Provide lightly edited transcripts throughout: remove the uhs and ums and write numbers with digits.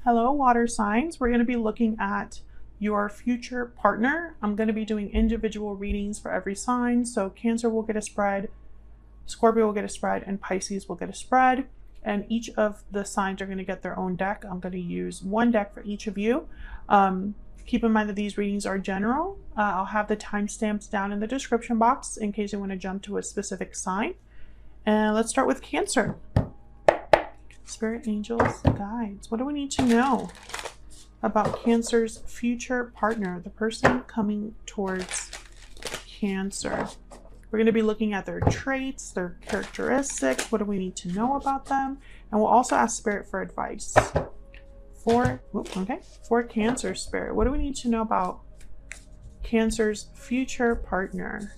Hello, water signs. We're going to be looking at your future partner. I'm going to be doing individual readings for every sign. So Cancer will get a spread, Scorpio will get a spread, and Pisces will get a spread. And each of the signs are going to get their own deck. I'm going to use one deck for each of you. Keep in mind that these readings are general. I'll have the timestamps down in the description box in case you want to jump to a specific sign. And let's start with Cancer. Spirit, angels, guides. What do we need to know about Cancer's future partner, the person coming towards Cancer? We're going to be looking at their traits, their characteristics. What do we need to know about them? And we'll also ask Spirit for advice. For Cancer, Spirit, what do we need to know about Cancer's future partner?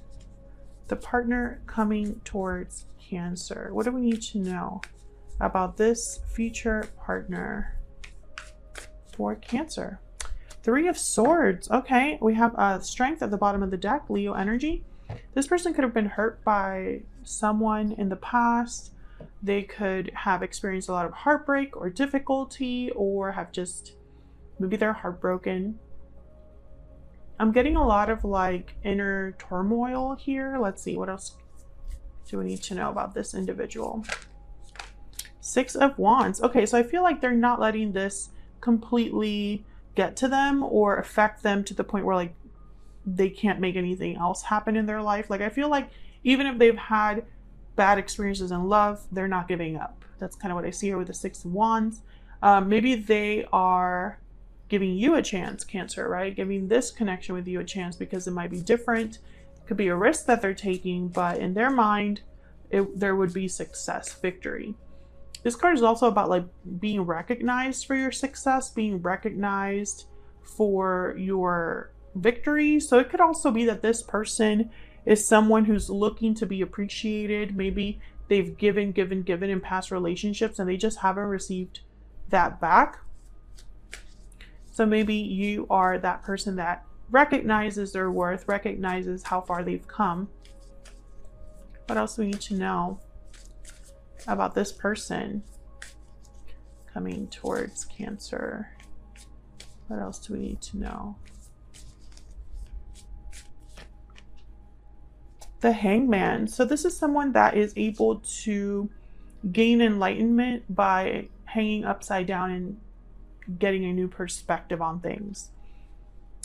The partner coming towards Cancer. What do we need to know about this future partner for Cancer? Three of Swords. Okay, we have Strength at the bottom of the deck, Leo energy. This person could have been hurt by someone in the past. They could have experienced a lot of heartbreak or difficulty, or have just, maybe they're heartbroken. I'm getting a lot of like inner turmoil here. Let's see, what else do we need to know about this individual? Six of Wands. Okay, so I feel like they're not letting this completely get to them or affect them to the point where like they can't make anything else happen in their life. Like I feel like even if they've had bad experiences in love, they're not giving up. That's kind of what I see here with the Six of Wands. Maybe they are giving you a chance, Cancer, right? Giving this connection with you a chance because it might be different. It could be a risk that they're taking, but in their mind, there would be success, victory. This card is also about like being recognized for your success, being recognized for your victory. So it could also be that this person is someone who's looking to be appreciated. Maybe they've given in past relationships and they just haven't received that back. So maybe you are that person that recognizes their worth, recognizes how far they've come. What else do we need to know about this person coming towards Cancer? What else do we need to know? The Hangman. So this is someone that is able to gain enlightenment by hanging upside down and getting a new perspective on things.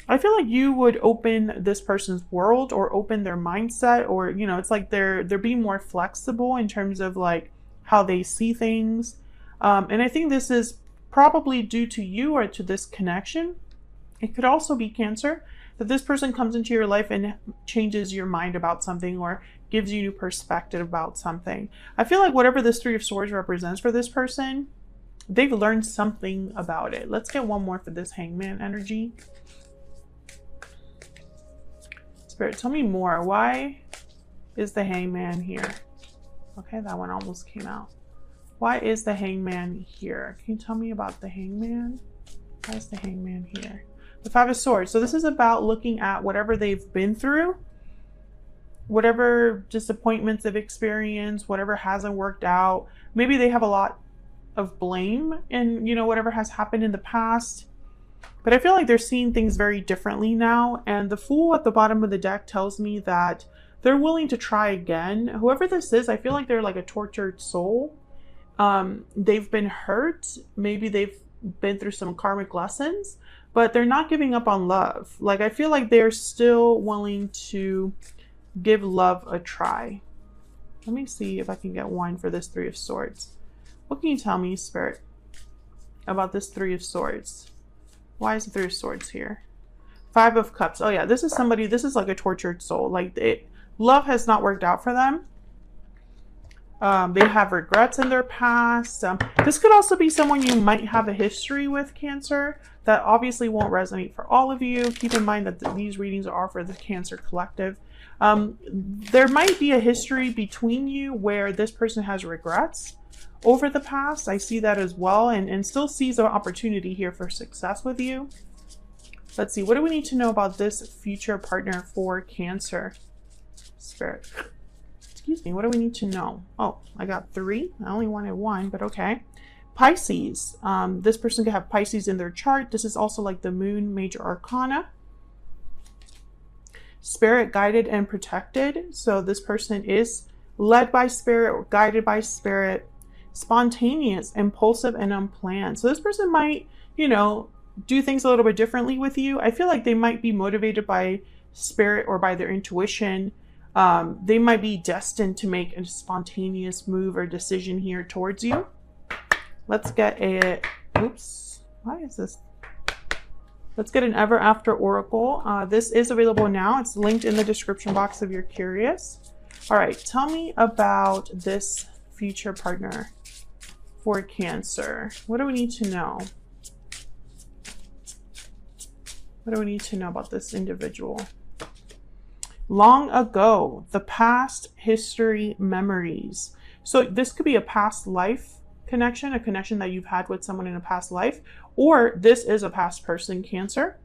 I feel like you would open this person's world or open their mindset, or you know, it's like they're being more flexible in terms of like how they see things. And I think this is probably due to you or to this connection. It could also be, Cancer, that this person comes into your life and changes your mind about something or gives you new perspective about something. I feel like whatever this Three of Swords represents for this person, they've learned something about it. Let's get one more for this Hangman energy. Spirit, tell me more. Why is the Hangman here? Okay, that one almost came out. Why is the Hangman here? Can you tell me about the Hangman? Why is the Hangman here? The Five of Swords. So this is about looking at whatever they've been through, whatever disappointments they've experienced, whatever hasn't worked out. Maybe they have a lot of blame in, you know, whatever has happened in the past. But I feel like they're seeing things very differently now. And the Fool at the bottom of the deck tells me that they're willing to try again. Whoever this is, I feel like they're like a tortured soul. They've been hurt. Maybe they've been through some karmic lessons, but they're not giving up on love. Like I feel like they're still willing to give love a try. Let me see if I can get one for this Three of Swords. What can you tell me, Spirit, about this Three of Swords? Why is the Three of Swords here? Five of Cups. Oh yeah, this is somebody, this is like a tortured soul. Like love has not worked out for them. They have regrets in their past. This could also be someone you might have a history with, Cancer. That obviously won't resonate for all of you. Keep in mind that these readings are for the Cancer collective. There might be a history between you where this person has regrets over the past. I see that as well, and still sees an opportunity here for success with you. Let's see, what do we need to know about this future partner for Cancer? Spirit. Excuse me, what do we need to know? Oh, I got three. I only wanted one, but okay. Pisces. This person could have Pisces in their chart. This is also like the moon major arcana. Spirit guided and protected. So this person is led by spirit or guided by spirit. Spontaneous, impulsive, and unplanned. So this person might, you know, do things a little bit differently with you. I feel like they might be motivated by spirit or by their intuition. They might be destined to make a spontaneous move or decision here towards you. Let's get a, oops, why is this? Let's get an Ever After Oracle. This is available now. It's linked in the description box if you're curious. All right, tell me about this future partner for Cancer. What do we need to know? What do we need to know about this individual? Long ago, the past, history, memories. So this could be a past life connection, a connection that you've had with someone in a past life, or this is a past person, Cancer.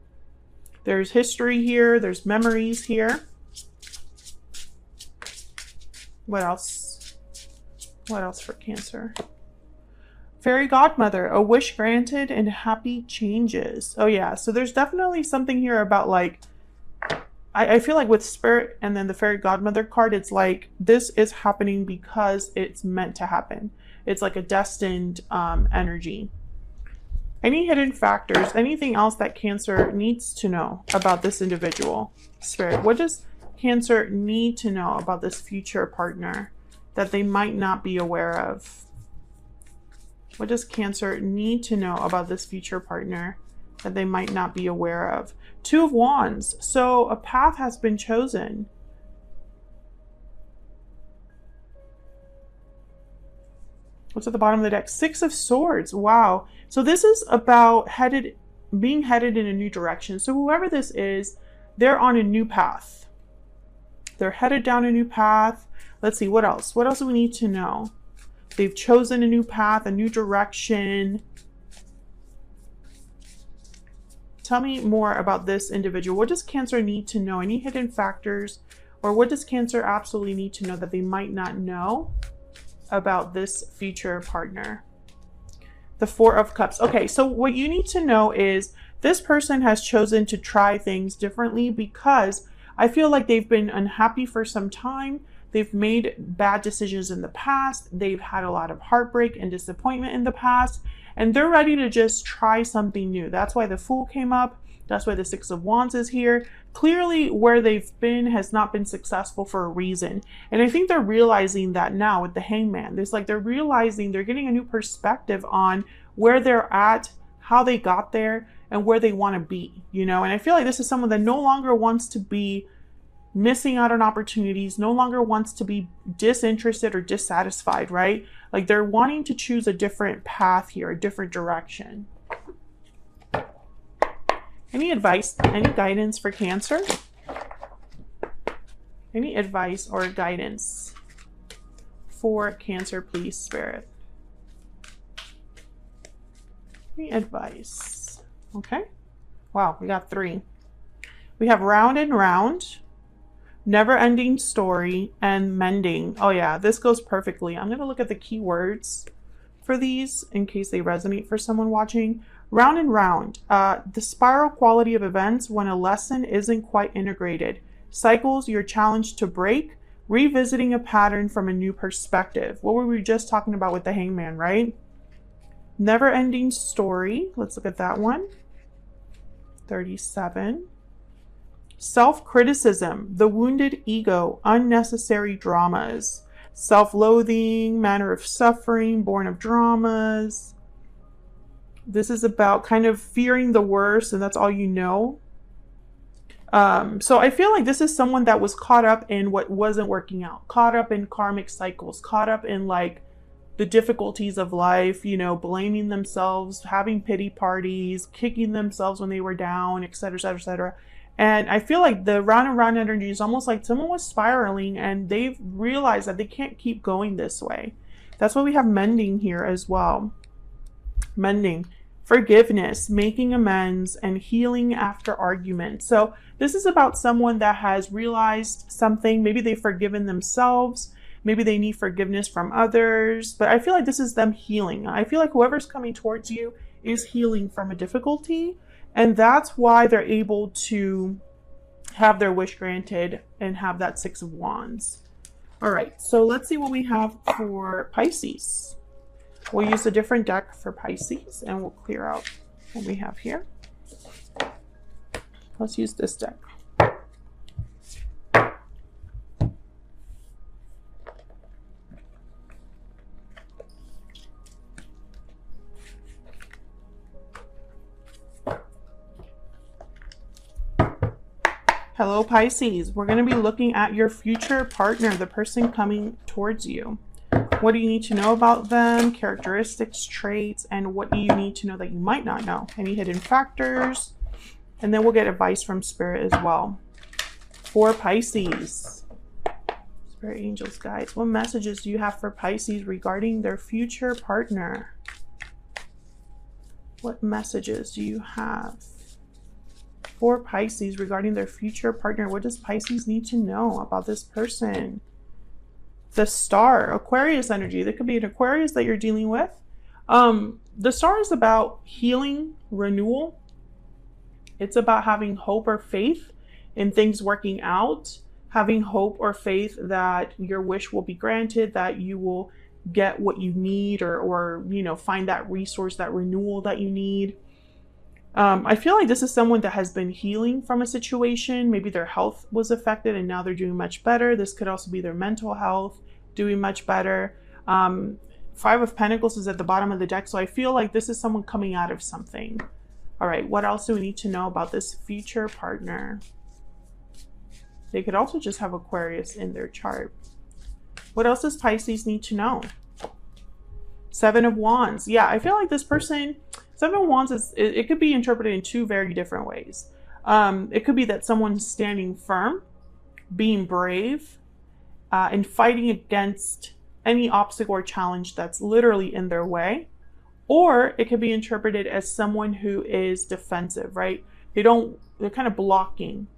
There's history here, there's memories here. What else? What else for Cancer? Fairy godmother, a wish granted and happy changes. Oh yeah, so there's definitely something here about like, I feel like with spirit and then the fairy godmother card, it's like this is happening because it's meant to happen. It's like a destined energy. Any hidden factors, anything else that Cancer needs to know about this individual? Spirit, what does Cancer need to know about this future partner that they might not be aware of? What does Cancer need to know about this future partner that they might not be aware of? Two of Wands. So a path has been chosen. What's at the bottom of the deck? Six of Swords. Wow. So this is about being headed in a new direction. So whoever this is, they're on a new path. They're headed down a new path. Let's see, what else? What else do we need to know? They've chosen a new path, a new direction. Tell me more about this individual. What does Cancer need to know? Any hidden factors? Or what does Cancer absolutely need to know that they might not know about this future partner? The Four of Cups. Okay, so what you need to know is this person has chosen to try things differently because I feel like they've been unhappy for some time. They've made bad decisions in the past. They've had a lot of heartbreak and disappointment in the past, and they're ready to just try something new. That's why the Fool came up. That's why the Six of Wands is here. Clearly, where they've been has not been successful for a reason. And I think they're realizing that now with the Hangman. It's like they're realizing they're getting a new perspective on where they're at, how they got there, and where they want to be, you know? And I feel like this is someone that no longer wants to be missing out on opportunities, no longer wants to be disinterested or dissatisfied, right? Like they're wanting to choose a different path here, a different direction. Any advice, any guidance for Cancer? Any advice or guidance for Cancer, please, Spirit? Any advice? Okay. Wow, we got 3. We have Round and Round, Never Ending Story, and Mending. Oh yeah, this goes perfectly. I'm going to look at the keywords for these in case they resonate for someone watching. Round and Round, the spiral quality of events when a lesson isn't quite integrated. Cycles you're challenged to break, revisiting a pattern from a new perspective. What were we just talking about with the Hangman, right? Never Ending Story, let's look at that one. 37. Self-criticism, the wounded ego, unnecessary dramas. Self-loathing, manner of suffering, born of dramas. This is about kind of fearing the worst, and that's all you know. So I feel like this is someone that was caught up in what wasn't working out, caught up in karmic cycles, caught up in like the difficulties of life, you know, blaming themselves, having pity parties, kicking themselves when they were down, etc., etc., etc. And I feel like the round and round energy is almost like someone was spiraling and they've realized that they can't keep going this way. That's why we have Mending here as well. Mending, forgiveness, making amends, and healing after argument. So this is about someone that has realized something. Maybe they've forgiven themselves. Maybe they need forgiveness from others, but I feel like this is them healing. I feel like whoever's coming towards you is healing from a difficulty, and that's why they're able to have their wish granted and have that Six of Wands. All right, so let's see what we have for Pisces. We'll use a different deck for Pisces and we'll clear out what we have here. Let's use this deck. Hello, Pisces. We're going to be looking at your future partner, the person coming towards you. What do you need to know about them? Characteristics, traits, and what do you need to know that you might not know? Any hidden factors? And then we'll get advice from Spirit as well. For Pisces. Spirit, angels, guides. What messages do you have for Pisces regarding their future partner? What messages do you have for Pisces regarding their future partner? What does Pisces need to know about this person? The Star, Aquarius energy. There could be an Aquarius that you're dealing with. The Star is about healing, renewal. It's about having hope or faith in things working out, having hope or faith that your wish will be granted, that you will get what you need, or you know, find that resource, that renewal that you need. I feel like this is someone that has been healing from a situation. Maybe their health was affected and now they're doing much better. This could also be their mental health doing much better. Five of Pentacles is at the bottom of the deck. So I feel like this is someone coming out of something. All right, what else do we need to know about this future partner? They could also just have Aquarius in their chart. What else does Pisces need to know? Seven of Wands. Yeah, I feel like this person, Seven of Wands, it could be interpreted in two very different ways. It could be that someone's standing firm, being brave, and fighting against any obstacle or challenge that's literally in their way. Or it could be interpreted as someone who is defensive, right? They're kind of blocking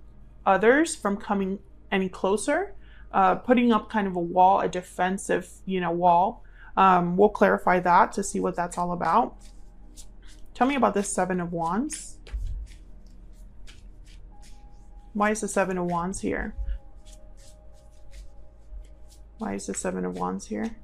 others from coming any closer, putting up kind of a wall, a defensive, wall. We'll clarify that to see what that's all about. Tell me about this Seven of Wands. Why is the Seven of Wands here? Why is the Seven of Wands here?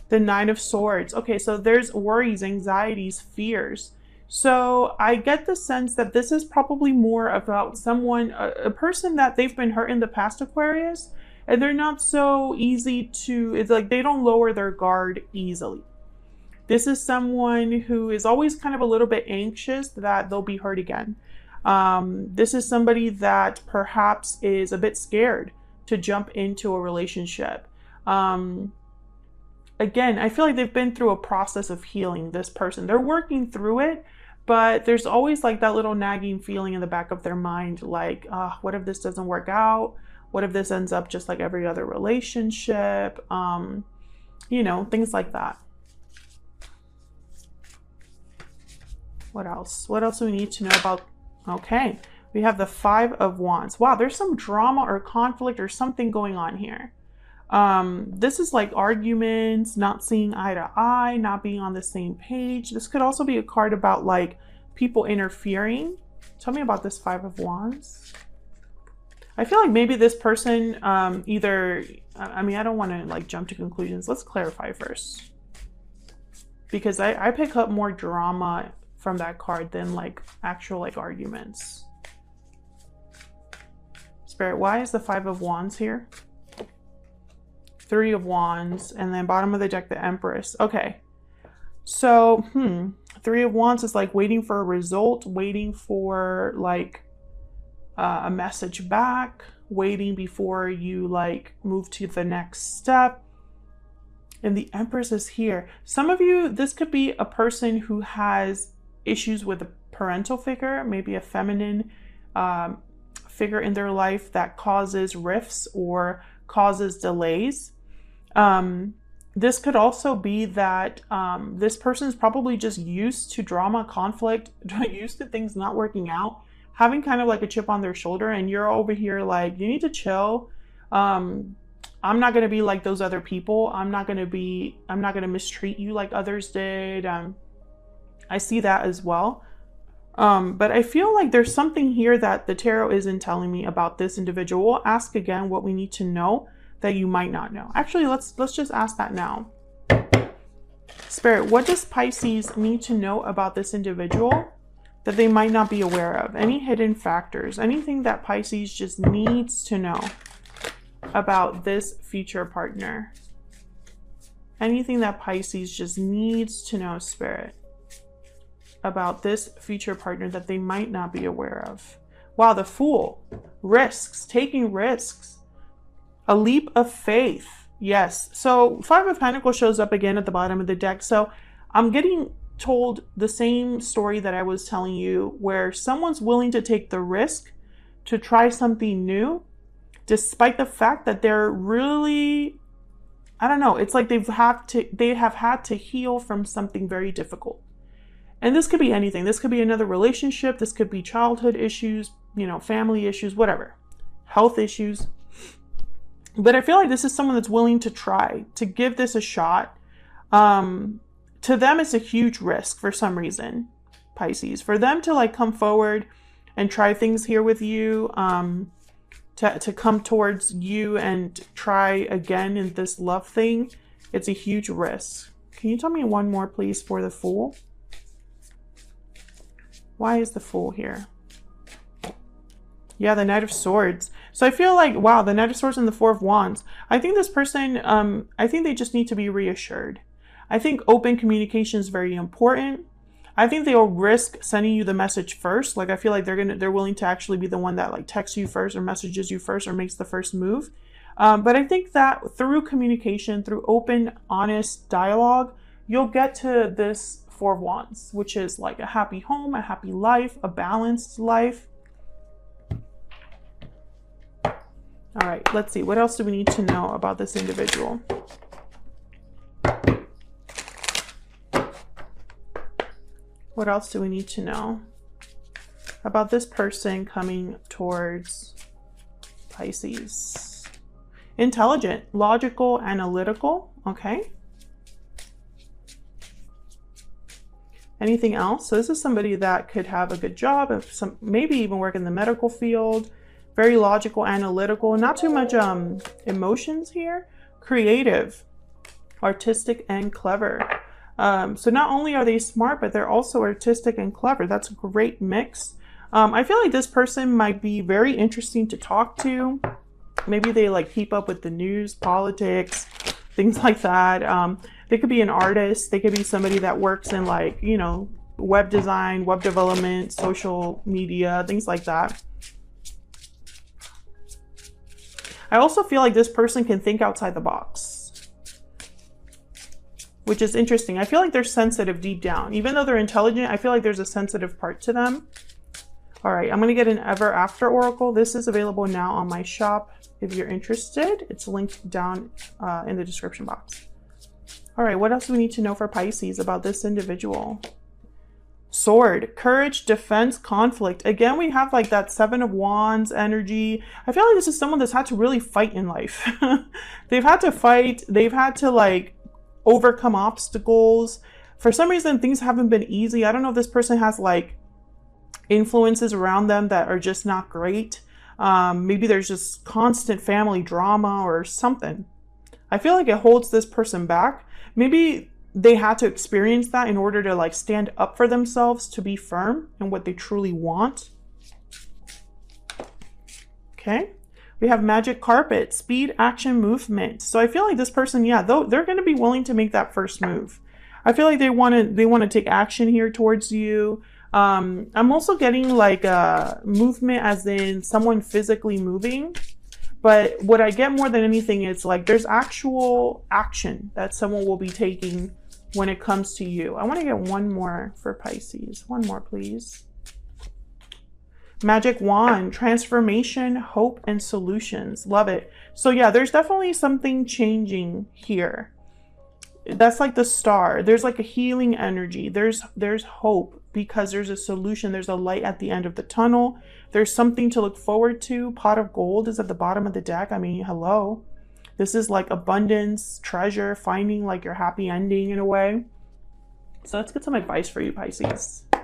The Nine of Swords. Okay, so there's worries, anxieties, fears. So I get the sense that this is probably more about someone, a person that they've been hurt in the past, Aquarius, and they're not so easy to, it's like they don't lower their guard easily. This is someone who is always kind of a little bit anxious that they'll be hurt again. This is somebody that perhaps is a bit scared to jump into a relationship. Again, I feel like they've been through a process of healing, this person. They're working through it, but there's always like that little nagging feeling in the back of their mind, like, what if this doesn't work out? What if this ends up just like every other relationship? Things like that. What else? What else do we need to know about? Okay, we have the Five of Wands. Wow, there's some drama or conflict or something going on here. This is like arguments, not seeing eye to eye, not being on the same page. This could also be a card about like people interfering. Tell me about this Five of Wands. I feel like maybe this person I don't want to like jump to conclusions. Let's clarify first. Because I pick up more drama from that card than like actual like arguments. Spirit, why is the Five of Wands here? Three of Wands, and then bottom of the deck, the Empress. Okay, so Three of Wands is like waiting for a result, waiting for like a message back, waiting before you like move to the next step. And the Empress is here. Some of you, this could be a person who has issues with a parental figure, maybe a feminine figure in their life that causes rifts or causes delays. This could also be that this person is probably just used to drama, conflict, used to things not working out, having kind of like a chip on their shoulder, and you're over here like, you need to chill. I'm not going to be like those other people. I'm not going to mistreat you like others did. I see that as well. But I feel like there's something here that the tarot isn't telling me about this individual. We'll ask again what we need to know that you might not know. Actually, let's just ask that now. Spirit, what does Pisces need to know about this individual that they might not be aware of? Any hidden factors, anything that Pisces just needs to know about this future partner? Anything that Pisces just needs to know, Spirit, about this future partner that they might not be aware of? Wow, the Fool. Risks, taking risks. A leap of faith. Yes. So 5 of Pentacles shows up again at the bottom of the deck. So I'm getting told the same story that I was telling you, where someone's willing to take the risk to try something new, despite the fact that they're really, I don't know, it's like they have had to heal from something very difficult. And this could be anything. This could be another relationship. This could be childhood issues, you know, family issues, whatever, health issues. But I feel like this is someone that's willing to try, to give this a shot. To them, it's a huge risk for some reason, Pisces. For them to like come forward and try things here with you, to come towards you and try again in this love thing, it's a huge risk. Can you tell me one more, please, for the Fool? Why is the Fool here? Yeah, the Knight of Swords. So I feel like, wow, the Knight of Swords and the Four of Wands. I think this person, I think they just need to be reassured. I think open communication is very important. I think they'll risk sending you the message first. Like, I feel like they're willing to actually be the one that like texts you first or messages you first or makes the first move. But I think that through communication, through open, honest dialogue, you'll get to this Four of Wands, which is like a happy home, a happy life, a balanced life. All right, let's see. What else do we need to know about this individual? What else do we need to know about this person coming towards Pisces? Intelligent, logical, analytical. Okay. Anything else? So this is somebody that could have a good job, maybe even work in the medical field. Very logical, analytical, not too much emotions here. Creative, artistic, and clever. So not only are they smart, but they're also artistic and clever. That's a great mix. I feel like this person might be very interesting to talk to. Maybe they like keep up with the news, politics, things like that. They could be an artist. They could be somebody that works in like, you know, web design, web development, social media, things like that. I also feel like this person can think outside the box, which is interesting. I feel like they're sensitive deep down. Even though they're intelligent, I feel like there's a sensitive part to them. All right, I'm going to get an Ever After Oracle. This is available now on my shop. If you're interested, it's linked down in the description box. All right, what else do we need to know for Pisces about this individual? Sword, courage, defense, conflict. Again, we have like that Seven of Wands energy. I feel like this is someone that's had to really fight in life. They've had to fight. They've had to like overcome obstacles. For some reason, things haven't been easy. I don't know if this person has like influences around them that are just not great. Maybe there's just constant family drama or something. I feel like it holds this person back. Maybe they had to experience that in order to like stand up for themselves, to be firm in what they truly want. Okay. We have magic carpet, speed, action, movement. So I feel like this person, yeah, though they're going to be willing to make that first move. I feel like they want to take action here towards you. I'm also getting like a movement as in someone physically moving. But what I get more than anything is like there's actual action that someone will be taking when it comes to you. I want to get one more for Pisces. One more, please. Magic wand, transformation, hope, and solutions. Love it. So yeah, there's definitely something changing here. That's like the star. There's like a healing energy. There's hope because there's a solution. There's a light at the end of the tunnel. There's something to look forward to. Pot of gold is at the bottom of the deck. I mean, hello. This is like abundance, treasure, finding like your happy ending in a way. So let's get some advice for you, Pisces. I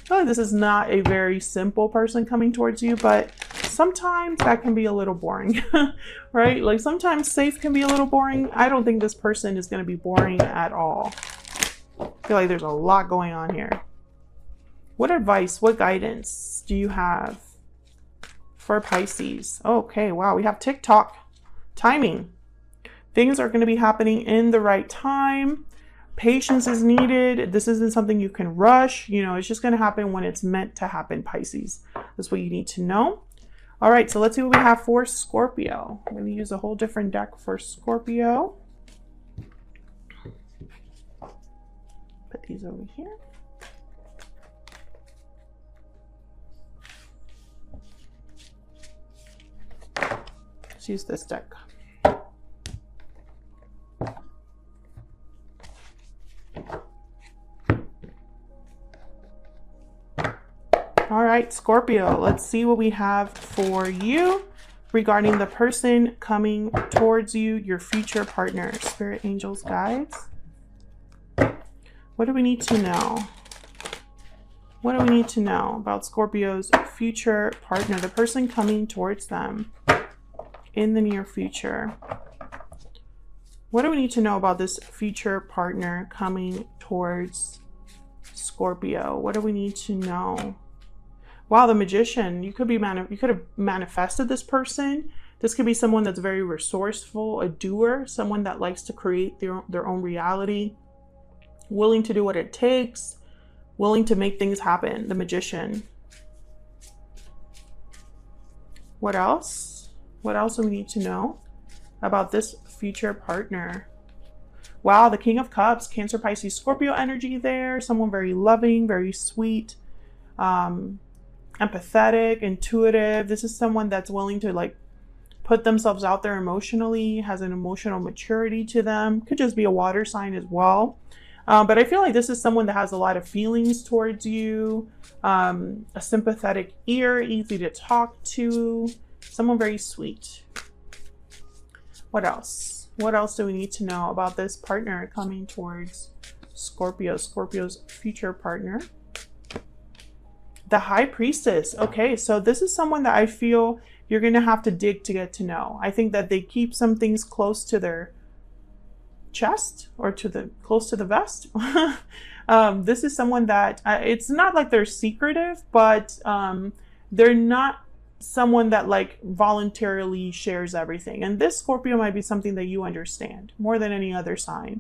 feel like this is not a very simple person coming towards you, but sometimes that can be a little boring, right? Like sometimes safe can be a little boring. I don't think this person is going to be boring at all. I feel like there's a lot going on here. What advice, what guidance do you have for Pisces? Okay, wow, we have TikTok timing. Things are going to be happening in the right time. Patience is needed. This isn't something you can rush. You know, it's just going to happen when it's meant to happen, Pisces. That's what you need to know. All right, so let's see what we have for Scorpio. I'm going to use a whole different deck for Scorpio. Put these over here. Let's use this deck. All right, Scorpio, let's see what we have for you regarding the person coming towards you, your future partner. Spirit, angels, guides. What do we need to know? What do we need to know about Scorpio's future partner, the person coming towards them in the near future? What do we need to know about this future partner coming towards Scorpio? What do we need to know? Wow, the Magician. You could have manifested this person. This could be someone that's very resourceful, a doer, someone that likes to create their own reality, willing to do what it takes, willing to make things happen. The Magician. What else? What else do we need to know about this future partner? Wow, the King of Cups, Cancer, Pisces, Scorpio energy there. Someone very loving, very sweet, empathetic, intuitive. This is someone that's willing to like put themselves out there emotionally, has an emotional maturity to them. Could just be a water sign as well. But I feel like this is someone that has a lot of feelings towards you, a sympathetic ear, easy to talk to, someone very sweet. What else? What else do we need to know about this partner coming towards Scorpio, Scorpio's future partner? The High Priestess. Okay, so this is someone that I feel you're going to have to dig to get to know. I think that they keep some things close to their chest or close to the vest. This is someone that it's not like they're secretive, but they're not someone that like voluntarily shares everything. And this Scorpio might be something that you understand more than any other sign.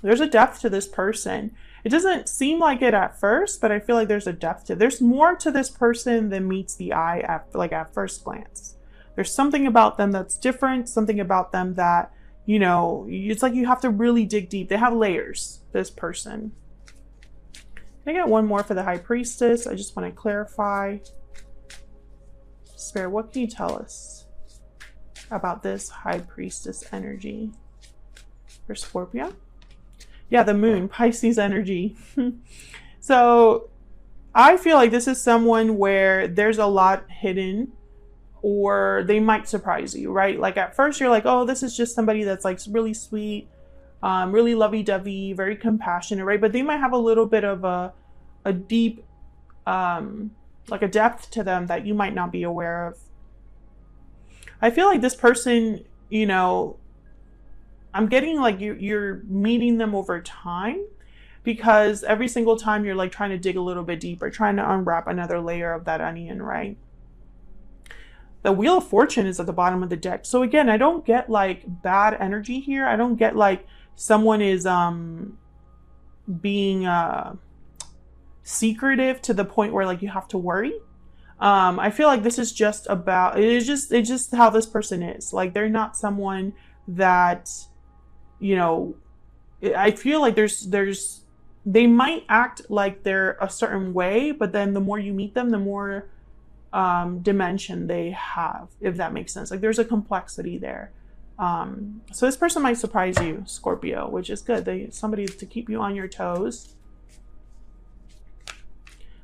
There's a depth to this person. It doesn't seem like it at first, but I feel like there's a depth to it. There's more to this person than meets the eye at first glance. There's something about them that's different, something about them that, you know, it's like you have to really dig deep. They have layers, this person. Can I get one more for the High Priestess? I just want to clarify. Spirit, what can you tell us about this High Priestess energy for Scorpio? Yeah, the Moon, Pisces energy. So I feel like this is someone where there's a lot hidden, or they might surprise you, right? Like at first you're like, oh, this is just somebody that's like really sweet, really lovey-dovey, very compassionate, right? But they might have a little bit of a deep, like a depth to them that you might not be aware of. I feel like this person, you know, I'm getting like you're meeting them over time, because every single time you're like trying to dig a little bit deeper, trying to unwrap another layer of that onion, right? The Wheel of Fortune is at the bottom of the deck. So again, I don't get like bad energy here. I don't get like someone is being secretive to the point where like you have to worry. I feel like this is just about, it's just how this person is. Like they're not someone that, you know, I feel like they might act like they're a certain way, but then the more you meet them, the more dimension they have, if that makes sense. Like there's a complexity there. So this person might surprise you, Scorpio, which is good. Somebody to keep you on your toes.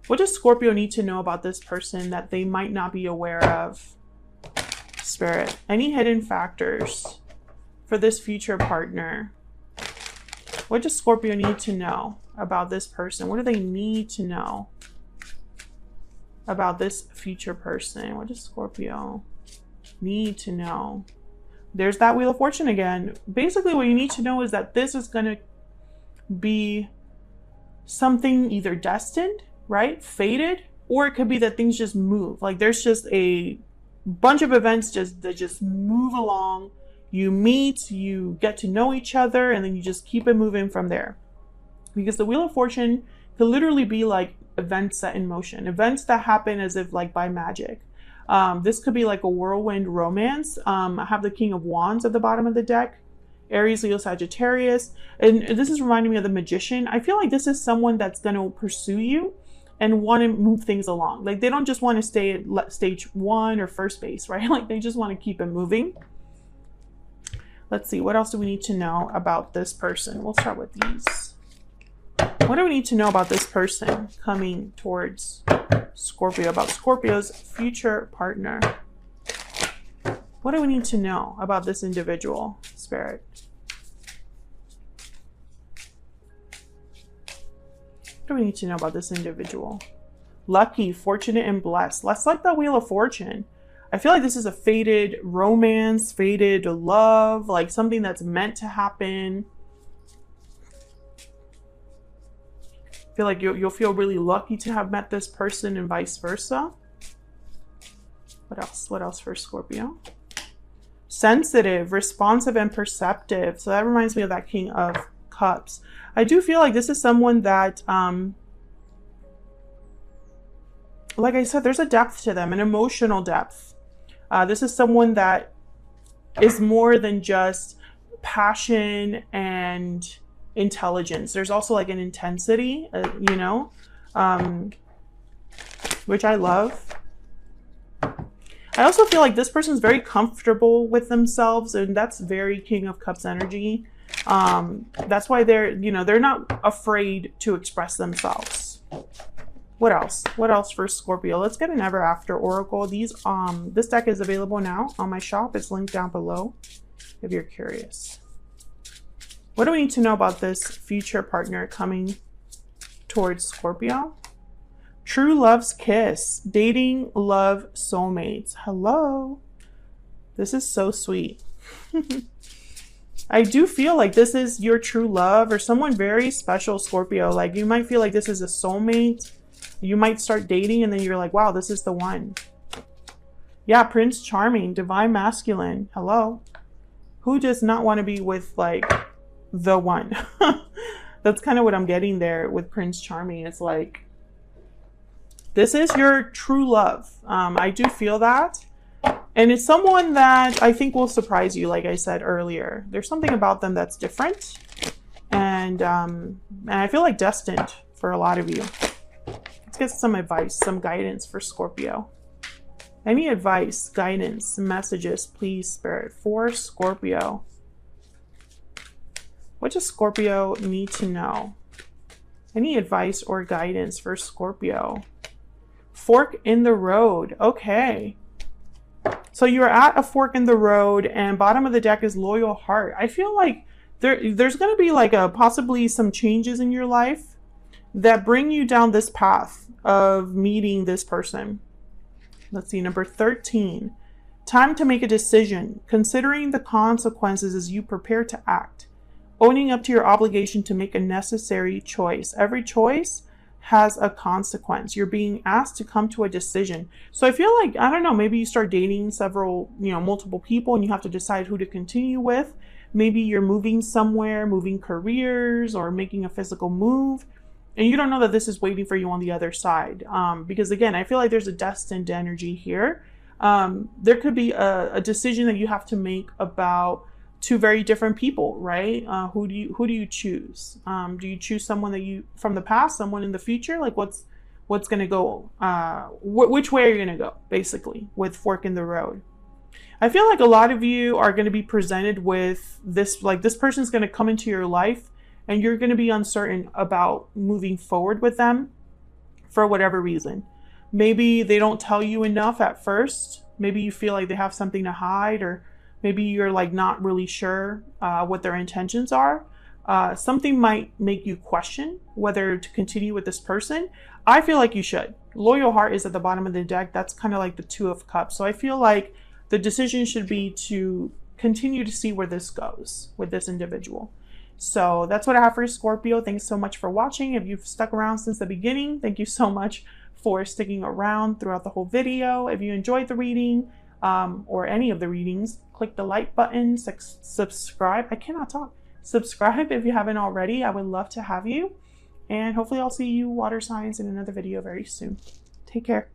What does Scorpio need to know about this person that they might not be aware of? Spirit? Any hidden factors for this future partner? What does Scorpio need to know about this person? What do they need to know about this future person? What does Scorpio need to know? There's that Wheel of Fortune again. Basically, what you need to know is that this is going to be something either destined, right? Fated, or it could be that things just move. Like there's just a bunch of events that just move along. You meet, you get to know each other, and then you just keep it moving from there. Because the Wheel of Fortune could literally be like events set in motion, events that happen as if like by magic. This could be like a whirlwind romance. I have the King of Wands at the bottom of the deck. Aries, Leo, Sagittarius. And this is reminding me of the Magician. I feel like this is someone that's going to pursue you and want to move things along. Like they don't just want to stay at stage 1 or first base, right? Like they just want to keep it moving. Let's see. What else do we need to know about this person? We'll start with these. What do we need to know about this person coming towards Scorpio, about Scorpio's future partner? What do we need to know about this individual, Spirit? What do we need to know about this individual? Lucky, fortunate, and blessed. Let's like that Wheel of Fortune. I feel like this is a fated romance, fated love, like something that's meant to happen. I feel like you'll feel really lucky to have met this person and vice versa. What else? What else for Scorpio? Sensitive, responsive, and perceptive. So that reminds me of that King of Cups. I do feel like this is someone that, like I said, there's a depth to them, an emotional depth. This is someone that is more than just passion and intelligence. There's also like an intensity, you know, which I love. I also feel like this person's very comfortable with themselves, and that's very King of Cups energy. That's why they're, you know, they're not afraid to express themselves. What else? What else for Scorpio? Let's get an Ever After Oracle. This deck is available now on my shop. It's linked down below if you're curious. What do we need to know about this future partner coming towards Scorpio? True love's kiss. Dating, love, soulmates. Hello. This is so sweet. I do feel like this is your true love or someone very special, Scorpio. Like you might feel like this is a soulmate. You might start dating and then you're like, wow, this is the one. Yeah, Prince Charming, divine masculine. Hello. Who does not want to be with like the one? That's kind of what I'm getting there with Prince Charming. It's like, this is your true love. I do feel that. And it's someone that I think will surprise you, like I said earlier. There's something about them that's different. And I feel like destined for a lot of you. Let's get some advice, some guidance for Scorpio. Any advice, guidance, messages, please, Spirit, for Scorpio. What does Scorpio need to know? Any advice or guidance for Scorpio? Fork in the road. Okay. So you're at a fork in the road and bottom of the deck is loyal heart. I feel like there's going to be like possibly some changes in your life that bring you down this path of meeting this person. Let's see, number 13. Time to make a decision, considering the consequences as you prepare to act. Owning up to your obligation to make a necessary choice. Every choice has a consequence. You're being asked to come to a decision. So I feel like, I don't know, maybe you start dating multiple people and you have to decide who to continue with. Maybe you're moving somewhere, moving careers or making a physical move. And you don't know that this is waiting for you on the other side. Because again, I feel like there's a destined energy here. There could be a decision that you have to make about two very different people, right? Who do you choose? Do you choose someone that from the past, someone in the future? Like what's going to go, which way are you going to go, basically, with fork in the road? I feel like a lot of you are going to be presented with this, like this person's going to come into your life and you're going to be uncertain about moving forward with them for whatever reason. Maybe they don't tell you enough at first. Maybe you feel like they have something to hide, or maybe you're like not really sure what their intentions are. Something might make you question whether to continue with this person. I feel like you should. Loyal heart is at the bottom of the deck. That's kind of like the Two of Cups. So I feel like the decision should be to continue to see where this goes with this individual. So that's what I have for Scorpio. Thanks so much for watching. If you've stuck around since the beginning, thank you so much for sticking around throughout the whole video. If you enjoyed the reading or any of the readings, click the like button, subscribe. I cannot talk. Subscribe if you haven't already. I would love to have you. And hopefully I'll see you water signs in another video very soon. Take care.